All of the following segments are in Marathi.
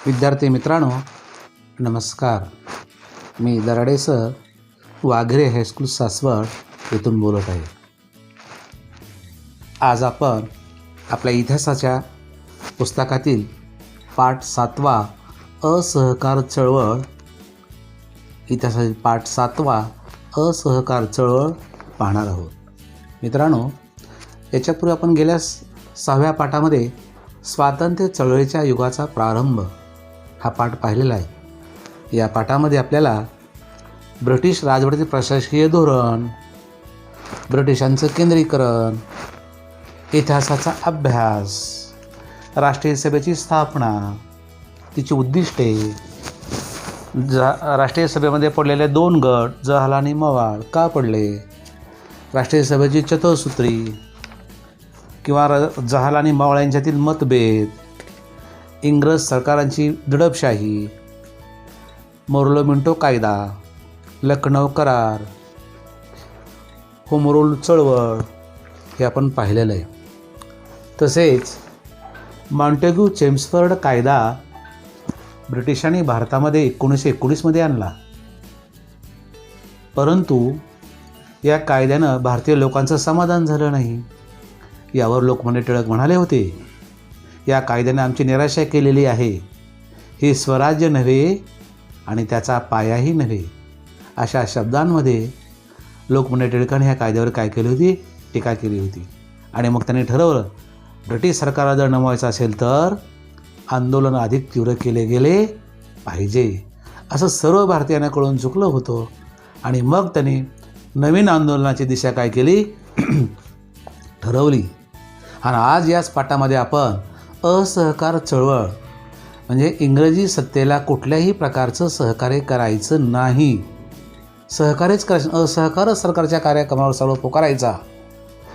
विद्यार्थी मित्रांनो, नमस्कार. मी दराडे सर वाघरे हायस्कूल सासवड येथून बोलत आहे. आज आपण आपल्या इतिहासाच्या पुस्तकातील पाठ 7वा असहकार चळवळ, इतिहासातील पाठ 7वा असहकार चळवळ पाहणार आहोत. मित्रांनो, याच्यापूर्वी आपण गेल्या 6व्या पाठामध्ये स्वातंत्र्य चळवळीच्या युगाचा प्रारंभ हा पाठ पाहिलेला आहे. या पाठामध्ये आपल्याला ब्रिटिश राजवटीचे प्रशासकीय धोरण, ब्रिटिशांचं केंद्रीकरण, इतिहासाचा अभ्यास, राष्ट्रीय सभेची स्थापना, तिची उद्दिष्टे, राष्ट्रीय सभेमध्ये पडलेले 2 गट जहाल आणि मवाळ का पडले, राष्ट्रीय सभेची चतुःसूत्री किंवा जहाल आणि मवाळ यांच्यातील मतभेद, इंग्रज सरकारांची दडपशाही, मोर्लो मिंटो कायदा, लखनौ करार, होम रूल चळवळ हे आपण पाहिलेलं आहे. तसेच मॉन्टेग्यू चेम्सफर्ड कायदा ब्रिटिशांनी भारतामध्ये 1919मध्ये आणला, परंतु या कायद्यानं भारतीय लोकांचं समाधान झालं नाही. यावर लोकमान्य टिळक म्हणाले होते, या कायद्याने आमची निराशा केलेली आहे. हे स्वराज्य नव्हे आणि त्याचा पायाही नव्हे. अशा शब्दांमध्ये लोकमान्य टिळकांनी ह्या कायद्यावर काय केली होती? टीका केली होती. आणि मग त्यांनी ठरवलं, ब्रिटिश सरकारला जर नमवायचं असेल तर आंदोलन अधिक तीव्र केले गेले पाहिजे, असं सर्व भारतीयांना कळून चुकलं होतं. आणि मग त्यांनी नवीन आंदोलनाची दिशा काय केली? ठरवली. आणि आज याच पाठामध्ये आपण असहकार चळवळ म्हणजे इंग्रजी सत्तेला कुठल्याही प्रकारचं सहकार्य करायचं नाही, सहकार्यच करायचं, असहकार सरकारच्या कार्यक्रमावर सर्व पुकारायचा,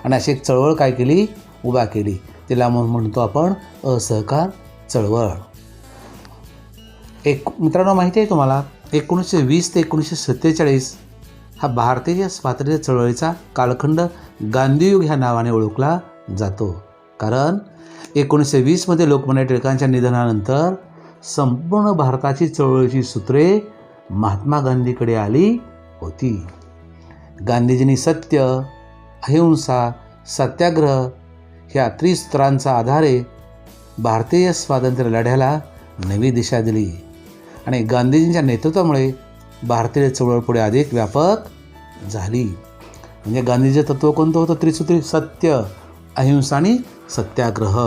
आणि अशी एक चळवळ काय केली? उभा केली. तिला म्हणतो आपण असहकार चळवळ. मित्रांनो, माहिती आहे तुम्हाला, 1920 ते 1947 हा भारतीय स्वातंत्र्य चळवळीचा कालखंड गांधीयुग ह्या नावाने ओळखला जातो. कारण 1920मध्ये लोकमान्य टिळकांच्या निधनानंतर संपूर्ण भारताची चळवळीची सूत्रे महात्मा गांधीकडे आली होती. गांधीजींनी सत्य, अहिंसा, सत्याग्रह ह्या त्रिसूत्रांच्या आधारे भारतीय स्वातंत्र्य लढ्याला नवी दिशा दिली. आणि गांधीजींच्या नेतृत्वामुळे भारतीय चळवळ पुढे अधिक व्यापक झाली. म्हणजे गांधीजीचं तत्त्व कोणतं होतं? त्रिसूत्री, सत्य, अहिंसा आणि सत्याग्रह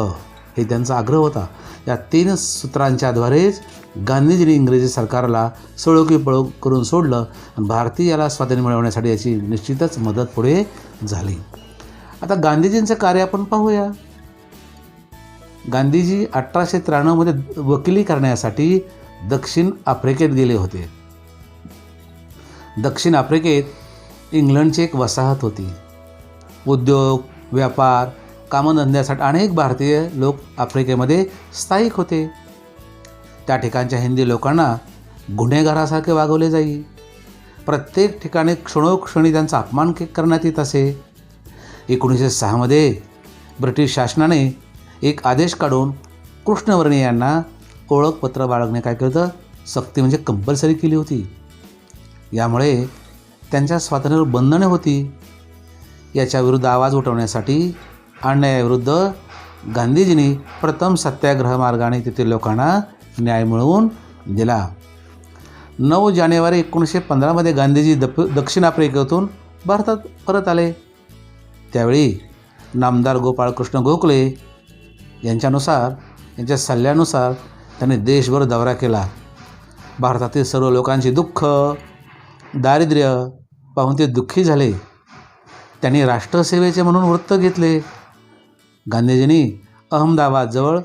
हे त्यांचा आग्रह होता. या 3 सूत्रांच्याद्वारेच गांधीजींनी इंग्रजी सरकारला सळो की पळो करून सोडलं आणि भारतीयाला स्वातंत्र्य मिळवण्यासाठी याची निश्चितच मदत पुढे झाली. आता गांधीजींचं कार्य आपण पाहूया. गांधीजी 1893मध्ये वकिली करण्यासाठी दक्षिण आफ्रिकेत गेले होते. दक्षिण आफ्रिकेत इंग्लंडची एक वसाहत होती. उद्योग, व्यापार, कामधंद्यासाठी अनेक भारतीय लोक आफ्रिकेमध्ये स्थायिक होते. त्या ठिकाणच्या हिंदी लोकांना गुन्हेगारासारखे वागवले जाई. प्रत्येक ठिकाणी क्षणोक्षणी त्यांचा अपमान करण्यात येत असे. 1906मध्ये ब्रिटिश शासनाने एक आदेश काढून कृष्णवर्णी यांना ओळखपत्र बाळगणे काय केलं? सक्ती म्हणजे कंपल्सरी केली होती. यामुळे त्यांच्या स्वातंत्र्यावर बंधने होती. याच्या विरुद्ध आवाज उठवण्यासाठी अन्यायाविरुद्ध गांधीजींनी प्रथम सत्याग्रह मार्गाने तेथील लोकांना न्याय मिळवून दिला. 9 जानेवारी 1915मध्ये गांधीजी दक्षिण आफ्रिकेतून भारतात परत आले. त्यावेळी नामदार गोपाळकृष्ण गोखले यांच्या सल्ल्यानुसार त्यांनी देशभर दौरा केला. भारतातील सर्व लोकांची दुःख, दारिद्र्य पाहून ते दुःखी झाले. त्यांनी राष्ट्रसेवेचे म्हणून वृत्त घेतले. गांधीजींनी अहमदाबादजवळ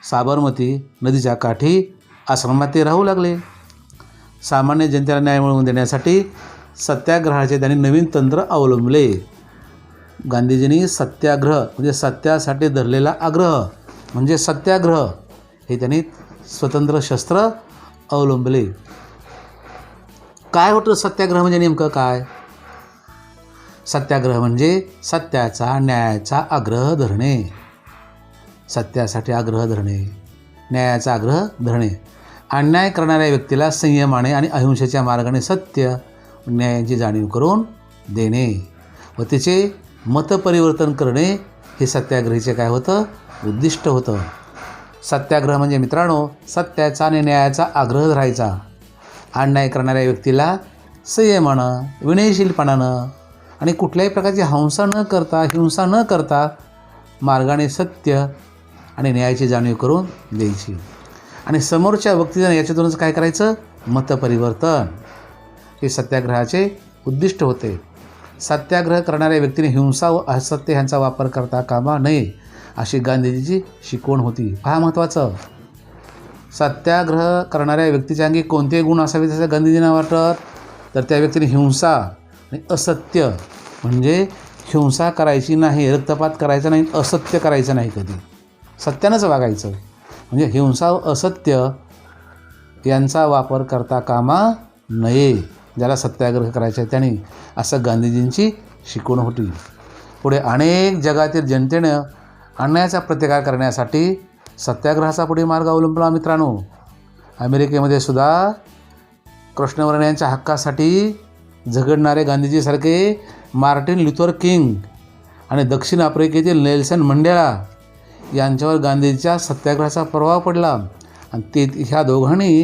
साबरमती नदीच्या काठी आश्रमात ते राहू लागले. सामान्य जनतेला न्याय मिळवून देण्यासाठी सत्याग्रहाचे त्यांनी नवीन तंत्र अवलंबले. गांधीजींनी सत्याग्रह म्हणजे सत्यासाठी धरलेला आग्रह म्हणजे सत्याग्रह हे त्यांनी स्वतंत्र शस्त्र अवलंबले. काय होतं सत्याग्रह म्हणजे? नेमकं काय? सत्याग्रह म्हणजे सत्याचा, न्यायाचा आग्रह धरणे. सत्यासाठी आग्रह धरणे न्यायाचा आग्रह धरणे, अन्याय करणाऱ्या व्यक्तीला संयमाने आणि अहिंसेच्या मार्गाने सत्य न्यायाची जाणीव करून देणे व तिचे मतपरिवर्तन करणे हे सत्याग्रहीचे काय होतं, उद्दिष्ट होतं. सत्याग्रह म्हणजे मित्रांनो सत्याचा आणि न्यायाचा आग्रह धरायचा, अन्याय करणाऱ्या व्यक्तीला संयमानं, विनयशीलपणानं आणि कुठल्याही प्रकारची हिंसा न करता मार्गाने सत्य आणि न्यायाची जाणीव करून द्यायची. आणि समोरच्या व्यक्तीनं याच्यातूनच काय करायचं, मतपरिवर्तन हे सत्याग्रहाचे उद्दिष्ट होते. सत्याग्रह करणाऱ्या व्यक्तीने हिंसा व असत्य ह्यांचा वापर करता कामा नये अशी गांधीजीची शिकवण होती. पहा महत्त्वाचं, सत्याग्रह करणाऱ्या व्यक्तीच्या अंगी कोणते गुण असावे त्याचं गांधीजींना वाटत, तर त्या व्यक्तीने हिंसा आणि असत्य म्हणजे हिंसा करायची नाही, रक्तपात करायचा नाही, असत्य करायचं नाही, कधी सत्यानंच वागायचं. म्हणजे हिंसा व असत्य यांचा वापर करता कामा नये, ज्याला सत्याग्रह करायचा आहे त्याने, असं गांधीजींची शिकवण होती. पुढे अनेक जगातील जनतेनं अन्यायाचा प्रतिकार करण्यासाठी सत्याग्रहाचा पुढे मार्ग अवलंबला. मित्रांनो, अमेरिकेमध्ये सुद्धा कृष्णवर्ण यांच्या हक्कासाठी झगडणारे गांधीजीसारखे मार्टिन लुथर किंग आणि दक्षिण आफ्रिकेतील नेल्सन मंडेला यांच्यावर गांधीजीच्या सत्याग्रहाचा प्रभाव पडला आणि ह्या दोघांनी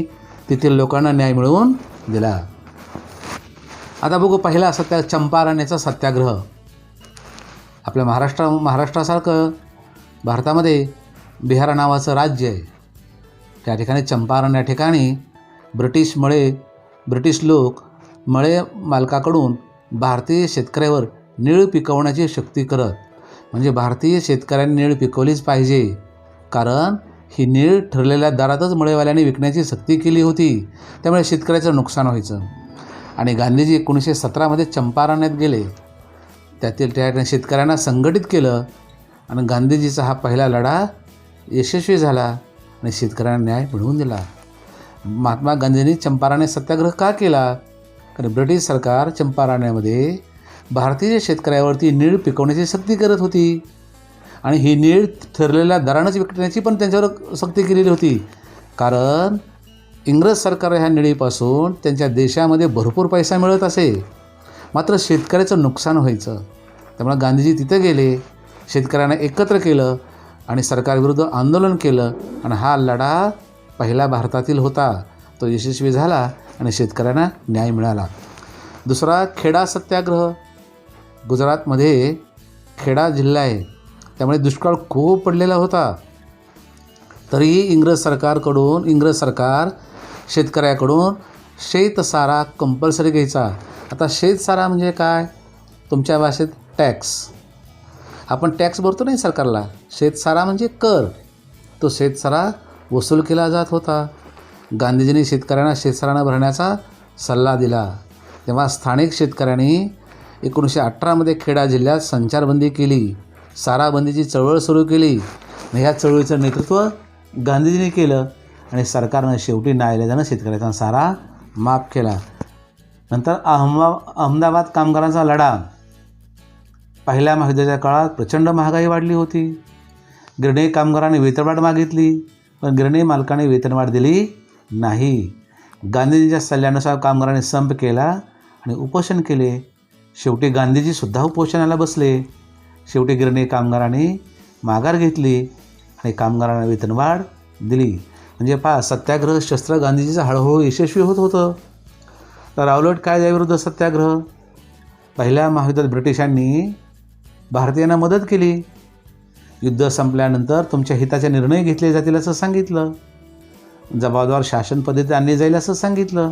तेथील लोकांना न्याय मिळवून दिला. आता बघू पहिला चंपारण्याचा सत्याग्रह. आपल्या महाराष्ट्रासारखं भारतामध्ये बिहार नावाचं राज्य आहे. त्या ठिकाणी चंपारण या ठिकाणी ब्रिटिश लोक मळे मालकाकडून भारतीय शेतकऱ्यावर नीळ पिकवण्याची सक्ती करत. म्हणजे भारतीय शेतकऱ्यांनी नीळ पिकवलीच पाहिजे, कारण ही नीळ ठरलेल्या दरातच मळेवाल्यांनी विकण्याची सक्ती केली होती, त्यामुळे शेतकऱ्याचं नुकसान व्हायचं. आणि गांधीजी 1917मध्ये चंपारण्यात गेले, त्या ठिकाणी शेतकऱ्यांना संघटित केलं आणि गांधीजीचा हा पहिला लढा यशस्वी झाला आणि शेतकऱ्यांना न्याय मिळवून दिला. महात्मा गांधींनी चंपारण्य सत्याग्रह का केला, कारण ब्रिटिश सरकार चंपारण्यामध्ये भारतीय शेतकऱ्यावरती नीळ पिकवण्याची सक्ती करत होती आणि ही नीळ ठरलेल्या दरानंच विकण्याची पण त्यांच्यावर सक्ती केलेली होती, कारण इंग्रज सरकार ह्या निळीपासून त्यांच्या देशामध्ये भरपूर पैसा मिळत असे, मात्र शेतकऱ्याचं नुकसान व्हायचं. त्यामुळे गांधीजी तिथे गेले, शेतकऱ्यांना एकत्र केलं आणि सरकारविरुद्ध आंदोलन केलं आणि हा लढा पहिला भारतातील होता, तो यशस्वी झाला आणि शेतकऱ्यांना न्याय मिळाला. दुसरा खेडा सत्याग्रह. गुजरातमध्ये खेडा जिल्हा आहे, त्यामुळे दुष्काळ खूप पडलेला होता. तरीही इंग्रज सरकार शेतकऱ्याकडून शेतसारा कंपल्सरी घ्यायचा. आता शेतसारा म्हणजे काय, तुमच्या भाषेत टॅक्स. आपण टॅक्स भरतो नाही सरकारला, शेतसारा म्हणजे कर. तो शेतसारा वसूल केला जात होता. गांधीजींनी शेतकऱ्यांना शेतसारा न भरण्याचा सल्ला दिला. तेव्हा स्थानिक शेतकऱ्यांनी 1918मध्ये खेडा जिल्ह्यात संचारबंदी केली, साराबंदीची चळवळ सुरू केली. ह्या चळवळीचं नेतृत्व गांधीजींनी केलं आणि सरकारनं शेवटी न्यायालयानं शेतकऱ्याचा सारा माफ केला. नंतर अहमदाबाद कामगारांचा लढा. पहिल्या महायुद्धाच्या काळात प्रचंड महागाई वाढली होती. गिरणी कामगारांनी वेतनवाढ मागितली, पण गिरणी मालकाने वेतनवाढ दिली नाही. गांधीजींच्या सल्ल्यानुसार कामगारांनी संप केला आणि उपोषण केले. शेवटी गांधीजीसुद्धा उपोषणाला बसले. शेवटी गिरणी कामगारांनी माघार घेतली आणि कामगारांना वेतनवाढ दिली. म्हणजे सत्याग्रह शस्त्र गांधीजीचं हळूहळू यशस्वी होत होतं. तर रावलट कायद्याविरुद्ध सत्याग्रह. पहिल्या महायुद्धात ब्रिटिशांनी भारतीयांना मदत केली. युद्ध संपल्यानंतर तुमच्या हिताचे निर्णय घेतले जातील असं सांगितलं. जबाबदार शासन पद्धती आणली जाईल असं सांगितलं.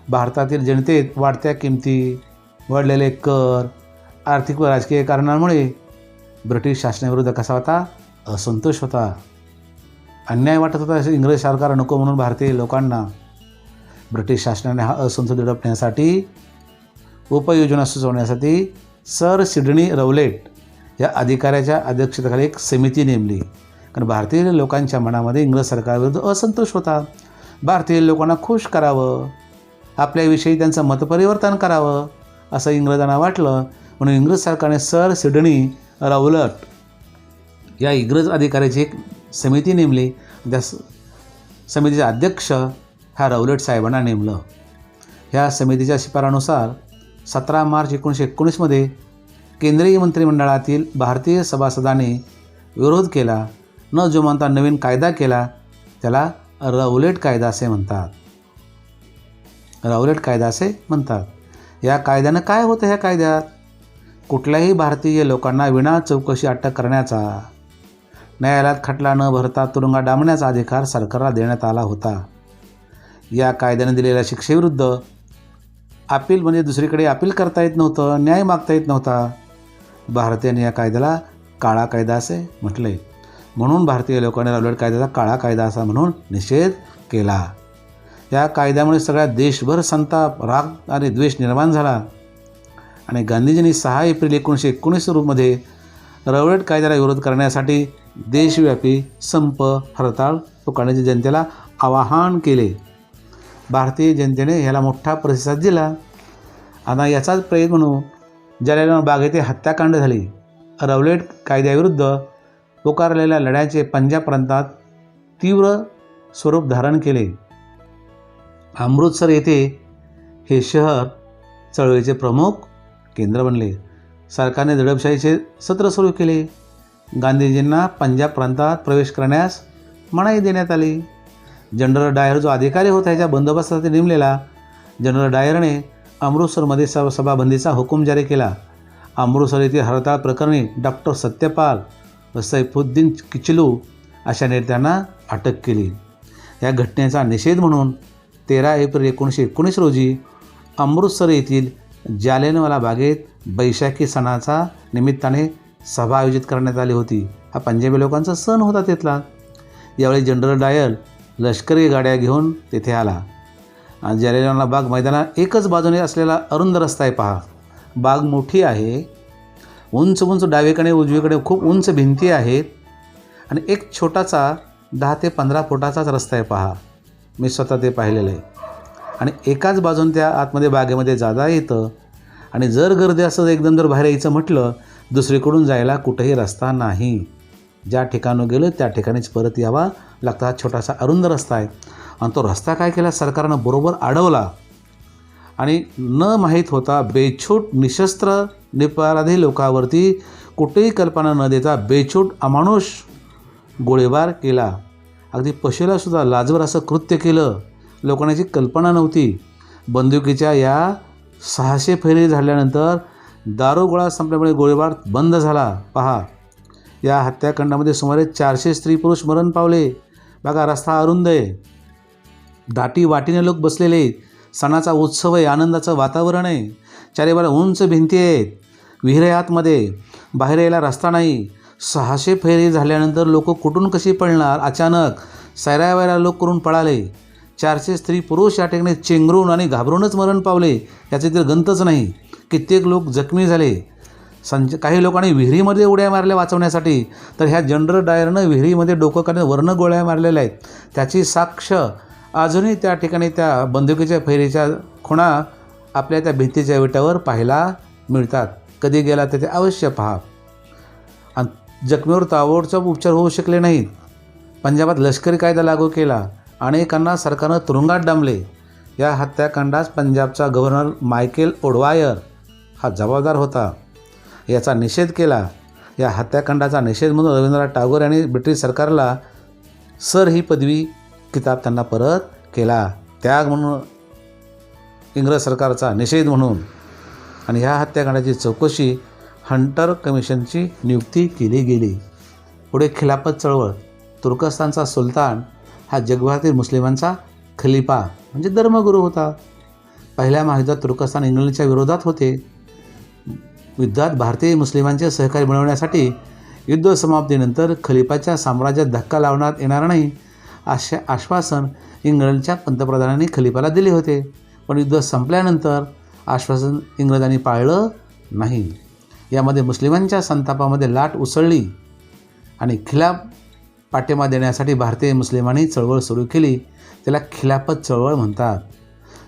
भारतातील जनतेत वाढत्या किमती, वाढलेले कर, आर्थिक व राजकीय कारणांमुळे ब्रिटिश शासनाविरुद्ध कसा होता, असंतोष होता, अन्याय वाटत होता. इंग्रज सरकार नको म्हणून भारतीय लोकांना ब्रिटिश शासनाने हा असंतोष दडपण्यासाठी, उपाययोजना सुचवण्यासाठी सर सिडनी रवलेट या अधिकाऱ्याच्या अध्यक्षतेखाली एक समिती नेमली. कारण भारतीय लोकांच्या मनामध्ये इंग्रज सरकारविरुद्ध असंतोष होता. भारतीय लोकांना खुश करावं, आपल्याविषयी त्यांचं मतपरिवर्तन करावं असं इंग्रजांना वाटलं. म्हणून इंग्रज सरकारने सर सिडनी रवलट या इंग्रज अधिकाऱ्याची एक समिती नेमली त्या समितीचे अध्यक्ष ह्या रौलट साहेबांना नेमलं. ह्या समितीच्या शिफारशीनुसार 17 मार्च 1919मध्ये केंद्रीय मंत्रिमंडळातील भारतीय सभासदांनी विरोध केला. न जुमानता नवीन कायदा केला. त्याला रौलट कायदा असे म्हणतात. रौलट कायदा असे म्हणतात. या कायद्यानं काय होतं? ह्या कायद्यात कुठल्याही भारतीय लोकांना विना चौकशी अटक करण्याचा, न्यायालयात खटला न भरता तुरुंगात डांबण्याचा अधिकार सरकारला देण्यात आला होता. या कायद्याने दिलेल्या शिक्षेविरुद्ध अपील म्हणजे दुसरीकडे अपील करता येत नव्हतं, न्याय मागता येत नव्हता. भारतीयांनी या कायद्याला काळा कायदा असे म्हटले. म्हणून भारतीय लोकांनी रौलट कायद्याचा काळा कायदा असा म्हणून निषेध केला. या कायद्यामुळे सगळ्या देशभर संताप, राग आणि द्वेष निर्माण झाला आणि गांधीजींनी 6 एप्रिल 1919 रौलट कायद्याला विरोध करण्यासाठी देशव्यापी संप, हरताळ पुकारण्याचे जनतेला आवाहन केले. भारतीय जनतेने ह्याला मोठा प्रतिसाद दिला. आता याचाच प्रयोग म्हणून जालियनवाला बाग येथे हत्याकांड झाली. रौलट कायद्याविरुद्ध पुकारलेल्या लढ्याचे पंजाब प्रांतात तीव्र स्वरूप धारण केले. अमृतसर येथे हे शहर चळवळीचे प्रमुख केंद्र बनले. सरकारने दडपशाहीचे सत्र सुरू केले. गांधीजींना पंजाब प्रांतात प्रवेश करण्यास मनाई देण्यात आली. जनरल डायर जो अधिकारी होता ह्याच्या बंदोबस्तासाठी नेमलेला जनरल डायरने अमृतसरमध्ये सभाबंदीचा हुकूम जारी केला. अमृतसर येथील हरताळ प्रकरणी डॉक्टर सत्यपाल व सैफुद्दीन किचलू अशा नेत्यांना अटक केली. या घटनेचा निषेध म्हणून 13 एप्रिल 1919 रोजी अमृतसर येथील जालियनवाला बागेत बैशाखी सणाचा निमित्ताने सभा आयोजित करण्यात आली होती. हा पंजाबी लोकांचा सण होता तिथला. यावेळी जनरल डायर लष्करी गाड्या घेऊन तेथे आला. जालियनवाला बाग मैदानात एकच बाजूने असलेला अरुंद रस्ता आहे. पहा, बाग मोठी आहे, उंच उंच डावीकडे उजवीकडे खूप उंच भिंती आहेत आणि एक छोटासा 10 ते 15 फुटाचाच रस्ता आहे. पहा, मी स्वतः ते पाहिलेलं आहे. आणि एकाच बाजून त्या आतमध्ये बागेमध्ये जाता येतं. आणि जर गर्दी असं एकदम जर बाहेर यायचं म्हटलं, दुसरीकडून जायला कुठेही रस्ता नाही. ज्या ठिकाणी गेलं त्या ठिकाणीच परत यावा लागतं. हा छोटासा अरुंद रस्ता आहे. आणि तो रस्ता काय केला, सरकारनं बरोबर अडवला आणि न माहीत होता बेछूट निशस्त्र निरपराधी लोकांवरती कुठेही कल्पना न देता बेछूट अमानुष गोळीबार केला. अगदी पशुलासुद्धा लाजवर असं कृत्य केलं. लोकांची कल्पना नव्हती. बंदुकीच्या या 600 फैरी झाल्यानंतर दारूगोळा संपल्यामुळे गोळीबार बंद झाला. पहा, या हत्याकांडामध्ये सुमारे 400 स्त्री पुरुष मरण पावले. बघा, रस्ता अरुंद आहे, दाटी वाटीने लोक बसलेले आहेत, सणाचा उत्सव आहे, आनंदाचं वातावरण आहे, चारीबाजूला उंच भिंती आहेत, विहिरे आतमध्ये, बाहेर यायला रस्ता नाही. 600 फेरी झाल्यानंतर लोक कुठून कशी पळणार? अचानक सैरावैरा लोक करून पळाले. 400 स्त्री पुरुष या ठिकाणी चेंगरून आणि घाबरूनच मरण पावले. याचे तर गंतच नाही. कित्येक लोक जखमी झाले. काही लोकांनी विहिरीमध्ये उड्या मारल्या वाचवण्यासाठी. तर ह्या जनरल डायरनं विहिरीमध्ये डोकं काढून वर्ण गोळ्या मारलेल्या आहेत. त्याची साक्ष अजूनही त्या ठिकाणी त्या बंदुकीच्या फैरीच्या खुणा आपल्या त्या भिंतीच्या विटावर पाहायला मिळतात. कधी गेला तर ते अवश्य पहा. आणि जखमीवर ताबडतोब उपचार होऊ शकले नाहीत. पंजाबात लष्करी कायदा लागू केला. अनेकांना सरकारनं तुरुंगात डांबले. या हत्याकांडास पंजाबचा गव्हर्नर मायकेल ओडवायर हा जबाबदार होता. याचा निषेध केला. या हत्याकांडाचा निषेध म्हणून रवींद्रनाथ टागोर यांनी ब्रिटिश सरकारला सर ही पदवी किताब त्यांना परत केला. त्याग म्हणून इंग्रज सरकारचा निषेध म्हणून. आणि ह्या हत्याकांडाची चौकशी हंटर कमिशनची नियुक्ती केली गेली. पुढे खिलाफत चळवळ. तुर्कस्तानचा सुलतान हा जगभरातील मुस्लिमांचा खलिफा म्हणजे धर्मगुरू होता. पहिल्या महायुद्धात तुर्कस्तान इंग्लंडच्या विरोधात होते. युद्धात भारतीय मुस्लिमांचे सहकार्य मिळवण्यासाठी युद्ध समाप्तीनंतर खलिफाच्या साम्राज्यात धक्का लावण्यात येणार नाही असे आश्वासन इंग्लंडच्या पंतप्रधानांनी खलिफाला दिले होते. पण युद्ध संपल्यानंतर आश्वासन इंग्रजांनी पाळलं नाही. यामध्ये मुस्लिमांच्या संतापामध्ये लाट उसळली आणि खिलाफ पाठिंबा देण्यासाठी भारतीय मुस्लिमांनी चळवळ सुरू केली. त्याला खिलाफत चळवळ म्हणतात.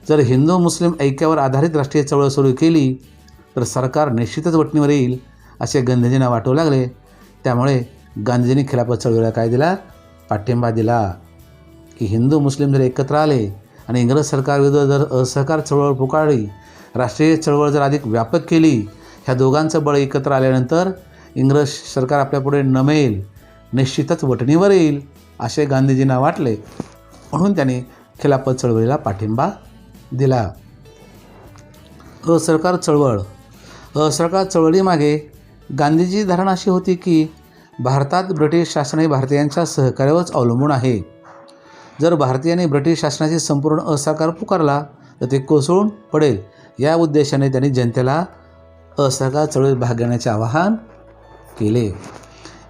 जर हिंदू मुस्लिम ऐक्यावर आधारित राष्ट्रीय चळवळ सुरू केली तर सरकार निश्चितच वटणीवर येईल असे गांधीजींना वाटू लागले. त्यामुळे गांधीजींनी खिलाफत चळवळीला काय दिला? पाठिंबा दिला की हिंदू मुस्लिम जर एकत्र आले आणि इंग्रज सरकारविरुद्ध जर असहकार चळवळ पुकारली, राष्ट्रीय चळवळ जर अधिक व्यापक केली, ह्या दोघांचं बळ एकत्र आल्यानंतर इंग्रज सरकार आपल्यापुढे नमेल, निश्चितच वठणीवर येईल असे गांधीजींना वाटले. म्हणून त्यांनी खिलाफत चळवळीला पाठिंबा दिला. असहकार चळवळीमागे गांधीजी धारणा अशी होती की भारतात ब्रिटिश शासन हे भारतीयांच्या सहकार्यावरच अवलंबून आहे. जर भारतीयांनी ब्रिटिश शासनाची संपूर्ण असहकार पुकारला तर ते कोसळून पडेल. या उद्देशाने त्यांनी जनतेला असहकार चळवळीत भाग घेण्याचे आवाहन केले.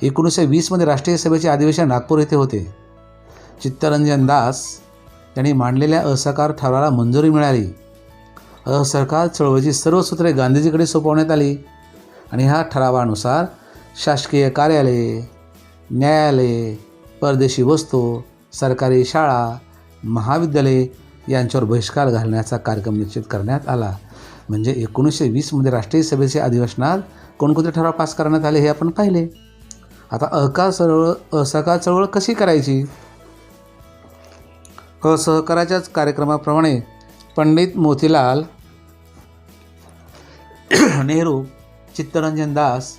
1920 राष्ट्रीय सभेचे अधिवेशन नागपूर येथे होते. चित्तरंजन दास यांनी मांडलेल्या असहकार ठरावाला मंजुरी मिळाली. असहकार चळवळीची सर्व सूत्रे गांधीजीकडे सोपवण्यात आली आणि ह्या ठरावानुसार शासकीय कार्यालये, न्यायालये, परदेशी वस्तू, सरकारी शाळा, महाविद्यालये यांच्यावर बहिष्कार घालण्याचा कार्यक्रम निश्चित करण्यात आला. म्हणजे 1920 राष्ट्रीय अधिवेशनात कोणकोणते ठराव पास करण्यात आले हे आपण पाहिले. आता असहकार चळवळ कशी करायची? असहकाराच्याच कार्यक्रमाप्रमाणे पंडित मोतीलाल नेहरू, चित्तरंजन दास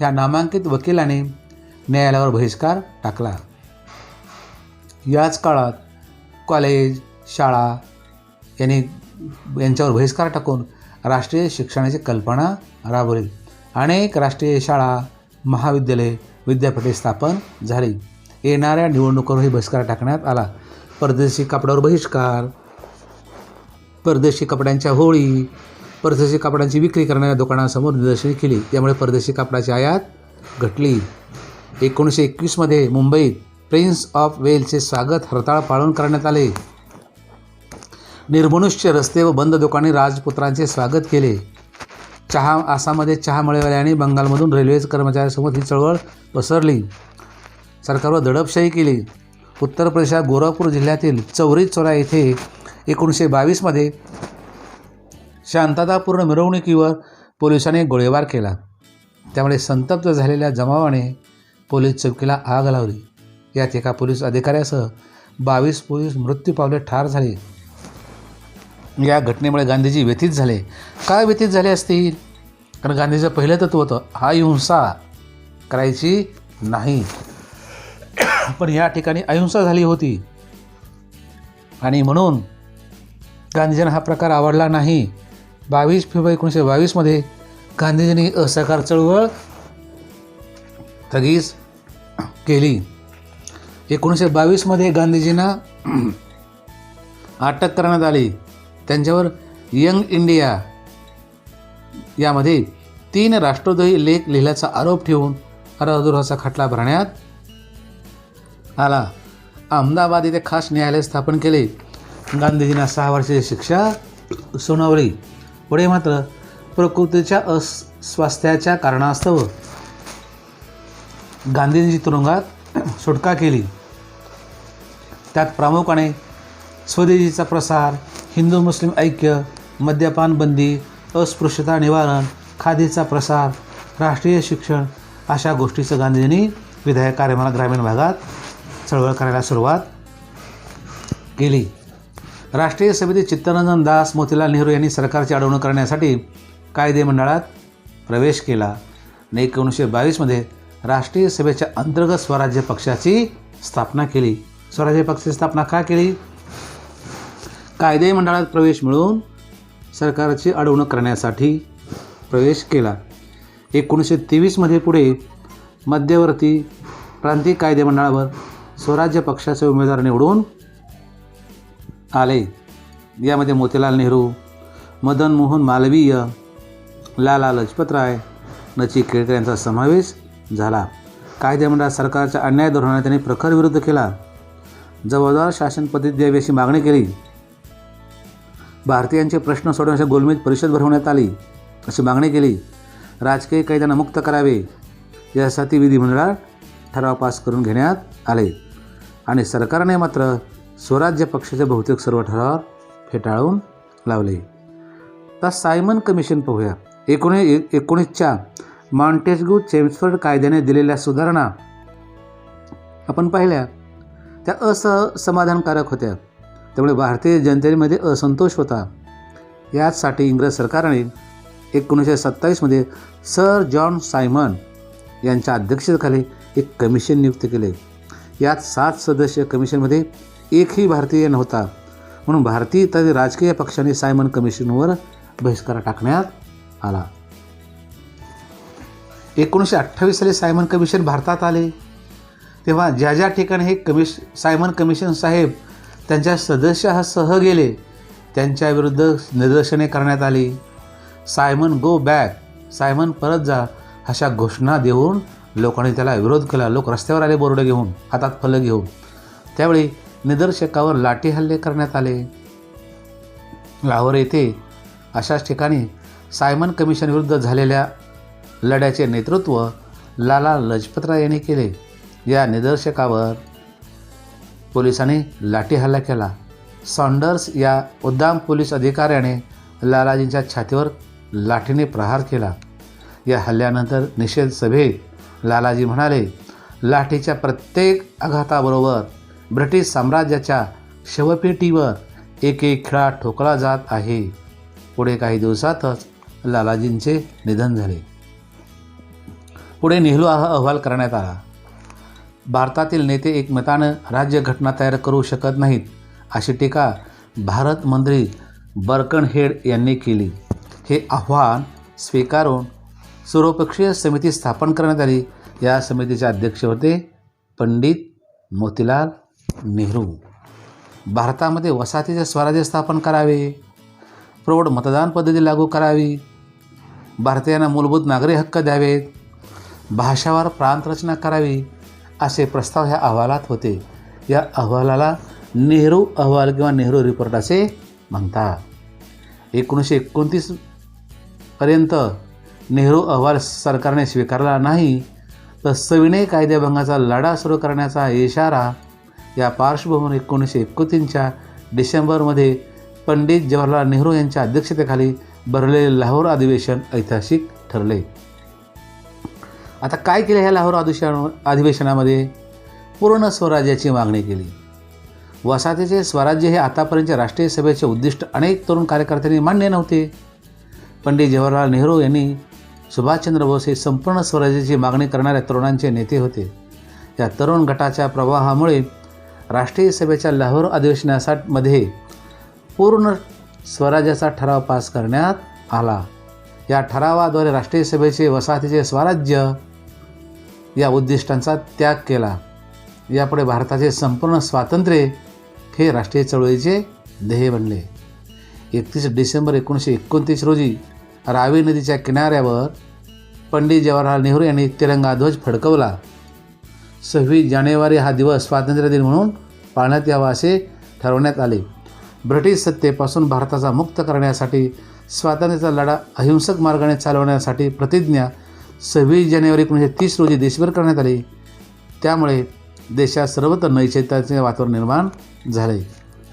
या नामांकित वकिलाने न्यायालयावर बहिष्कार टाकला. याच काळात कॉलेज, शाळा यांच्यावर बहिष्कार टाकून राष्ट्रीय शिक्षणाची कल्पना राबवली. अनेक राष्ट्रीय शाळा, महाविद्यालये, विद्यापीठे स्थापन झाली. येणाऱ्या निवडणुकांवरही बहिष्कार टाकण्यात आला. परदेशी कपड्यावर बहिष्कार, परदेशी कपड्यांच्या होळी, परदेशी कपड्यांची विक्री करणाऱ्या दुकानांसमोर निदर्शने केली. यामुळे परदेशी कपड्याची आयात घटली. 1921 मुंबईत प्रिन्स ऑफ वेल्सचे स्वागत हरताळ पाळून करण्यात आले. निर्मनुष्य रस्ते व बंद दुकाने राजपुत्रांचे स्वागत केले. आसाममध्ये चहा मळेवाल्यांनी बंगालमधून रेल्वे कर्मचाऱ्यांसमोर ही चळवळ पसरली. सरकारवर दडपशाही केली. उत्तर प्रदेशात गोरखपूर जिल्ह्यातील चौरी चौरा येथे 1922 शांततापूर्ण मिरवणुकीवर पोलिसांनी गोळीबार केला. त्यामुळे संतप्त झालेल्या जमावाने पोलीस चौकीला आग लावली. यात एका पोलीस अधिकाऱ्यासह 22 पोलीस मृत्यू पावले, ठार झाले. या घटनेमुळे गांधीजी व्यथित झाले. काय व्यथित झाले असतील? कारण गांधीजीचं पहिलं तत्त्व होतं अहिंसा करायची नाही. पण या ठिकाणी अहिंसा झाली होती आणि म्हणून गांधीजींना हा प्रकार आवडला नाही. 22 फेब्रुवारी 1922 गांधीजींनी असहकार चळवळ स्थगित केली. 1922 गांधीजींना अटक करण्यात आली. त्यांच्यावर यंग इंडिया यामध्ये 3 राष्ट्रद्रोही लेख लिहिल्याचा आरोप ठेवून राजद्रोहाचा खटला भरण्यात आला. अहमदाबाद येथे खास न्यायालय स्थापन केले. गांधीजींना 6 वर्षाची शिक्षा सुनावली. पुढे मात्र प्रकृतीच्या अस्वास्थ्याच्या कारणास्तव गांधीजी तुरुंगात सुटका केली. त्यात प्रामुख्याने स्वदेशीचा प्रसार, हिंदू मुस्लिम ऐक्य, मद्यपान बंदी, अस्पृश्यता निवारण, खादीचा प्रसार, राष्ट्रीय शिक्षण अशा गोष्टीचं गांधीजींनी विधायक कार्यक्रमाला ग्रामीण भागात चळवळ करायला सुरुवात केली. राष्ट्रीय समिती चित्तरंजन दास, मोतीलाल नेहरू यांनी सरकारची अडवणूक करण्यासाठी कायदे मंडळात प्रवेश केला. 1922 राष्ट्रीय सभेच्या अंतर्गत स्वराज्य पक्षाची स्थापना केली. स्वराज्य पक्षाची स्थापना का केली? कायदे मंडळात प्रवेश मिळवून सरकारची अडवणूक करण्यासाठी प्रवेश केला. 1923 पुढे मध्यवर्ती प्रांतिक कायदे मंडळावर स्वराज्य पक्षाचे उमेदवार निवडून आले. यामध्ये मोतीलाल नेहरू, मदन मोहन मालवीय, लाला लजपतराय, नचिकेता यांचा समावेश झाला. कायदे मंडळात सरकारच्या अन्याय धोरणाला त्यांनी प्रखर विरोध केला. जबाबदार शासन पद्धती द्यावी अशी मागणी केली. भारतीयांचे प्रश्न सोडवण्यासाठी गोलमेज परिषद भरवण्यात आली अशी मागणी केली. राजकीय कैद्यांना मुक्त करावे यासाठी विधिमंडळात ठराव पास करून घेण्यात आले आणि सरकारने मात्र स्वराज्य पक्षाचे बहुतेक सर्व ठराव फेटाळून लावले. तर सायमन कमिशन पाहूया. 1919च्या मॉन्टेस्क्यू चेम्सफोर्ड कायद्याने दिलेल्या सुधारणा आपण पाहिल्या. त्या असमाधानकारक होत्या. त्यामुळे भारतीय जनतेमध्ये असंतोष होता. याचसाठी इंग्रज सरकारने 1927 सर जॉन सायमन यांच्या अध्यक्षतेखाली एक कमिशन नियुक्त केले. यात 7 सदस्य कमिशनमध्ये एकही भारतीय नव्हता. म्हणून भारतीय तरी राजकीय पक्षाने सायमन कमिशनवर बहिष्कार टाकण्यात आला. 1928 साली सायमन कमिशन भारतात आले. तेव्हा ज्या ठिकाणी हे सायमन कमिशन साहेब त्यांच्या सदस्यासह गेले त्यांच्या विरुद्ध निदर्शने करण्यात आली. सायमन गो बॅक, सायमन परत जा, अशा घोषणा देऊन लोकांनी त्याला विरोध केला. लोक रस्त्यावर आले बोर्ड घेऊन, हातात फलक घेऊन. त्यावेळी निदर्शकावर लाठी हल्ले करण्यात आले. लाहोर येथे अशाच ठिकाणी सायमन कमिशन विरुद्ध झालेल्या लढ्याचे नेतृत्व लाला लजपतराय यांनी केले. या निदर्शकावर पोलिसांनी लाठी हल्ला केला. सॉन्डर्स या उद्दाम पोलीस अधिकाऱ्याने लालाजींच्या छातीवर लाठीने प्रहार केला. या हल्ल्यानंतर निषेध सभेत लालाजी म्हणाले, लाठीच्या प्रत्येक आघाताबरोबर ब्रिटिश साम्राज्याच्या शवपेटीवर एक खिळा ठोकला जात आहे. पुढे काही दिवसातच लालाजींचे निधन झाले. पुढे नेहरू अहवाल करण्यात आला. भारतातील नेते एकमतानं राज्यघटना तयार करू शकत नाहीत अशी टीका भारत मंत्री बर्कनहेड यांनी केली. हे आव्हान स्वीकारून सर्वपक्षीय समिती स्थापन करण्यात आली. या समितीचे अध्यक्ष होते पंडित मोतीलाल नेहरू. भारतामध्ये वसाहतीचे स्वराज्य स्थापन करावे, प्रौढ मतदान पद्धती लागू करावी, भारतीयांना मूलभूत नागरी हक्क द्यावेत, भाषावार प्रांतरचना करावी असे प्रस्ताव ह्या अहवालात होते. या अहवालाला नेहरू अहवाल किंवा नेहरू रिपोर्ट असे म्हणतात. 1929 पर्यंत नेहरू अहवाल सरकारने स्वीकारला नाही तर सविनय कायदेभंगाचा लढा सुरू करण्याचा इशारा या पार्श्वभूमीवर 1929च्या डिसेंबरमध्ये पंडित जवाहरलाल नेहरू यांच्या अध्यक्षतेखाली भरलेले लाहोर अधिवेशन ऐतिहासिक ठरले. आता काय केले ह्या लाहोर अधिवेशनामध्ये? पूर्ण स्वराज्याची मागणी केली. वसाहतीचे स्वराज्य हे आतापर्यंतच्या राष्ट्रीय सभेचे उद्दिष्ट अनेक तरुण कार्यकर्त्यांनी मान्य नव्हते. पंडित जवाहरलाल नेहरू यांनी सुभाषचंद्र बोस हे संपूर्ण स्वराज्याची मागणी करणाऱ्या तरुणांचे नेते होते. या तरुण गटाच्या प्रवाहामुळे राष्ट्रीय सभेच्या लाहोर अधिवेशनामध्ये पूर्ण स्वराज्याचा ठराव पास करण्यात आला. या ठरावाद्वारे राष्ट्रीय सभेचे वसाहतीचे स्वराज्य या उद्दिष्टांचा त्याग केला. यापुढे भारताचे संपूर्ण स्वातंत्र्य हे राष्ट्रीय चळवळीचे ध्येय बनले. 31 डिसेंबर 1929 रोजी रावी नदीच्या किनाऱ्यावर पंडित जवाहरलाल नेहरू यांनी तिरंगा ध्वज फडकवला. 26 जानेवारी हा दिवस स्वातंत्र्य दिन म्हणून पाळण्यात यावा असे ठरवण्यात आले. ब्रिटिश सत्तेपासून भारताचा मुक्त करण्यासाठी स्वातंत्र्याचा लढा अहिंसक मार्गाने चालवण्यासाठी प्रतिज्ञा 26 जानेवारी 1930 रोजी देशभर करण्यात आली. त्यामुळे देशात सर्वत्र नैचैतन्याचे वातावरण निर्माण झाले.